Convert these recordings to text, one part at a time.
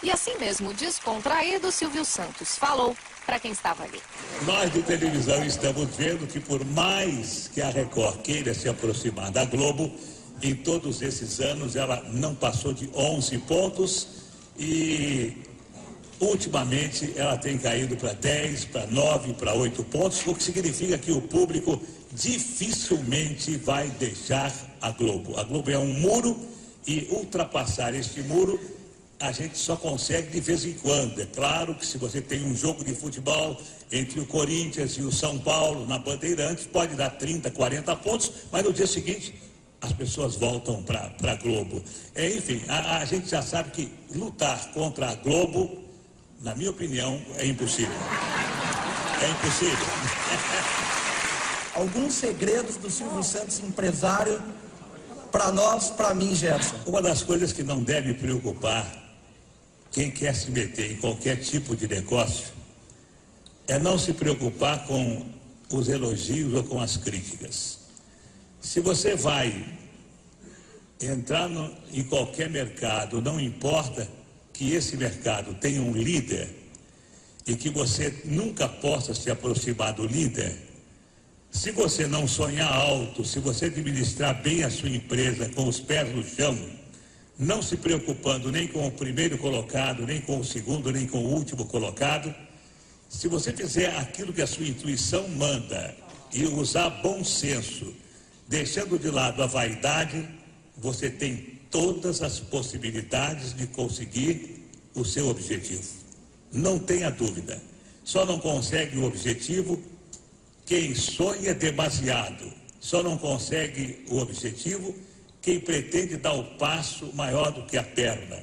E assim mesmo, descontraído, Silvio Santos falou para quem estava ali. Nós de televisão estamos vendo que por mais que a Record queira se aproximar da Globo, em todos esses anos ela não passou de 11 pontos e ultimamente ela tem caído para 10, para 9, para 8 pontos, o que significa que o público dificilmente vai deixar a Globo. A Globo é um muro e ultrapassar este muro a gente só consegue de vez em quando. É claro que se você tem um jogo de futebol entre o Corinthians e o São Paulo na Bandeirantes, pode dar 30, 40 pontos, mas no dia seguinte as pessoas voltam para a Globo. Enfim, a gente já sabe que lutar contra a Globo, na minha opinião, é impossível. É impossível. Alguns segredos do Silvio Santos, empresário, para nós, para mim, Gerson. Uma das coisas que não deve preocupar quem quer se meter em qualquer tipo de negócio é não se preocupar com os elogios ou com as críticas. Se você vai entrar em qualquer mercado, não importa que esse mercado tenha um líder e que você nunca possa se aproximar do líder, se você não sonhar alto, se você administrar bem a sua empresa com os pés no chão, não se preocupando nem com o primeiro colocado, nem com o segundo, nem com o último colocado, se você fizer aquilo que a sua intuição manda e usar bom senso, deixando de lado a vaidade, você tem todas as possibilidades de conseguir o seu objetivo. Não tenha dúvida. Só não consegue o objetivo quem sonha demasiado. Só não consegue o objetivo quem pretende dar o passo maior do que a perna.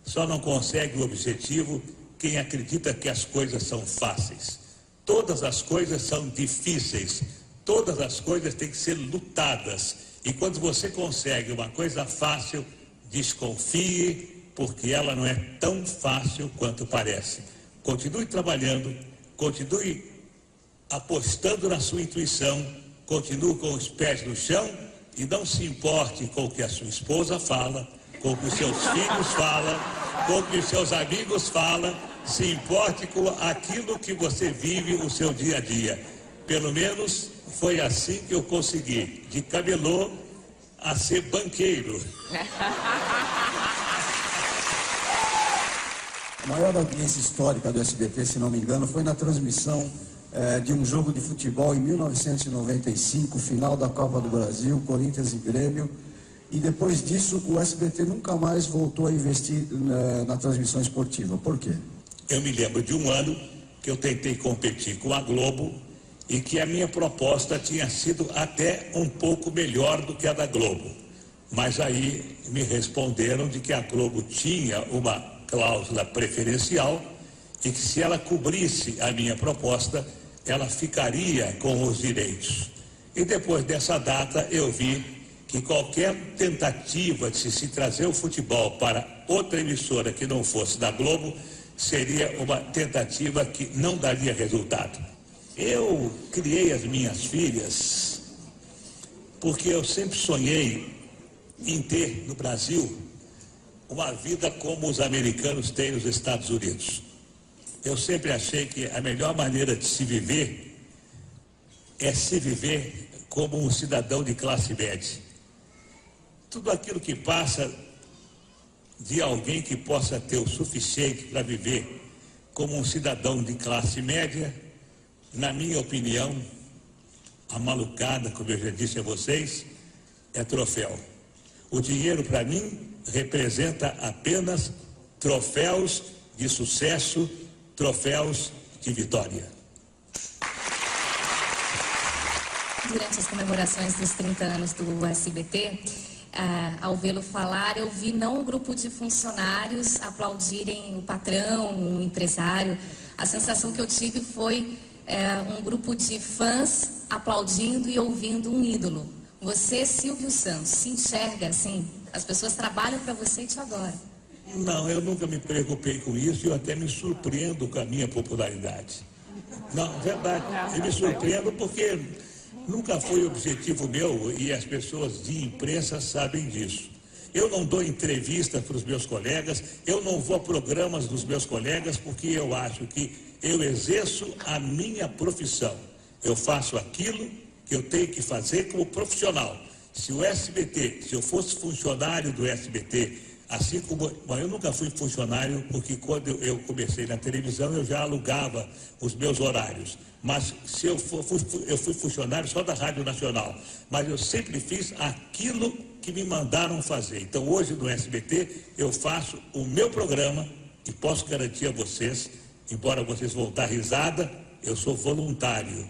Só não consegue o objetivo quem acredita que as coisas são fáceis. Todas as coisas são difíceis. Todas as coisas têm que ser lutadas. E quando você consegue uma coisa fácil, desconfie, porque ela não é tão fácil quanto parece. Continue trabalhando, continue apostando na sua intuição, continue com os pés no chão e não se importe com o que a sua esposa fala, com o que os seus filhos falam, com o que os seus amigos falam. Se importe com aquilo que você vive o seu dia a dia. Pelo menos foi assim que eu consegui, de camelô a ser banqueiro. A maior audiência histórica do SBT, se não me engano, foi na transmissão de um jogo de futebol em 1995, final da Copa do Brasil, Corinthians e Grêmio. E depois disso, o SBT nunca mais voltou a investir na transmissão esportiva. Por quê? Eu me lembro de um ano que eu tentei competir com a Globo e que a minha proposta tinha sido até um pouco melhor do que a da Globo. Mas aí me responderam de que a Globo tinha uma cláusula preferencial e que se ela cobrisse a minha proposta, ela ficaria com os direitos. E depois dessa data eu vi que qualquer tentativa de se trazer o futebol para outra emissora que não fosse da Globo seria uma tentativa que não daria resultado. Eu criei as minhas filhas porque eu sempre sonhei em ter no Brasil uma vida como os americanos têm nos Estados Unidos. Eu sempre achei que a melhor maneira de se viver é se viver como um cidadão de classe média. Tudo aquilo que passa de alguém que possa ter o suficiente para viver como um cidadão de classe média, na minha opinião, a malucada, como eu já disse a vocês, é troféu. O dinheiro, para mim, representa apenas troféus de sucesso, troféus de vitória. Durante as comemorações dos 30 anos do SBT, ao vê-lo falar, eu vi não um grupo de funcionários aplaudirem o patrão, o empresário. A sensação que eu tive foi um grupo de fãs aplaudindo e ouvindo um ídolo. Você, Silvio Santos, se enxerga assim? As pessoas trabalham para você e te adoram. Não, eu nunca me preocupei com isso e eu até me surpreendo com a minha popularidade. Não, verdade, eu me surpreendo porque nunca foi objetivo meu e as pessoas de imprensa sabem disso. eu não dou entrevista para os meus colegas, eu não vou a programas dos meus colegas, porque eu acho que eu exerço a minha profissão. Eu faço aquilo que eu tenho que fazer como profissional. Se o SBT, se eu fosse funcionário do SBT, assim como... Bom, eu nunca fui funcionário, porque quando eu comecei na televisão, eu já alugava os meus horários. Mas se eu fui funcionário só da Rádio Nacional. Mas eu sempre fiz aquilo que me mandaram fazer. Então, hoje no SBT, eu faço o meu programa, e posso garantir a vocês, embora vocês vão dar risada, eu sou voluntário.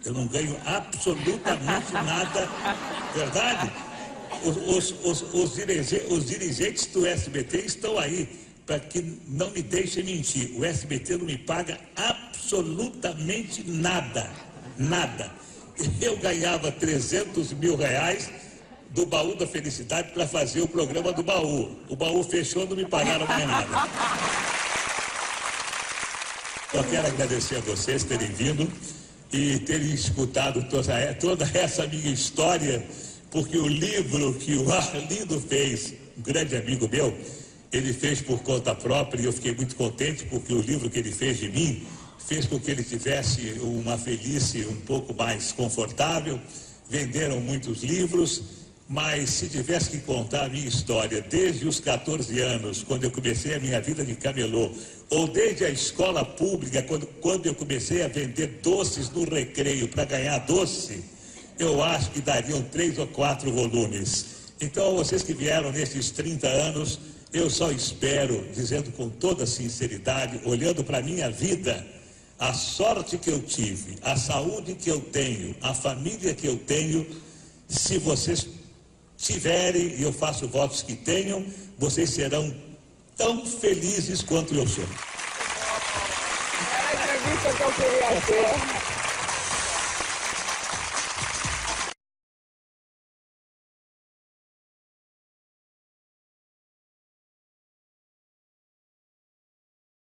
Eu não ganho absolutamente nada, verdade? Os dirigentes do SBT estão aí para que não me deixem mentir. O SBT não me paga absolutamente nada, nada. Eu ganhava 300 mil reais do Baú da Felicidade para fazer o programa do Baú. O Baú fechou, não me pagaram mais nada. Eu quero agradecer a vocês terem vindo e terem escutado toda essa minha história, porque o livro que o Arlindo fez, um grande amigo meu, ele fez por conta própria, e eu fiquei muito contente, porque o livro que ele fez de mim fez com que ele tivesse uma velhice um pouco mais confortável. Venderam muitos livros, mas se tivesse que contar a minha história desde os 14 anos, quando eu comecei a minha vida de camelô, ou desde a escola pública, quando eu comecei a vender doces no recreio para ganhar doce, eu acho que dariam 3 ou 4 volumes. Então, vocês que vieram nesses 30 anos, eu só espero, dizendo com toda sinceridade, olhando para a minha vida, a sorte que eu tive, a saúde que eu tenho, a família que eu tenho, se vocês tiverem, e eu faço votos que tenham, vocês serão tão felizes quanto eu sou. Era a entrevista que eu queria ter.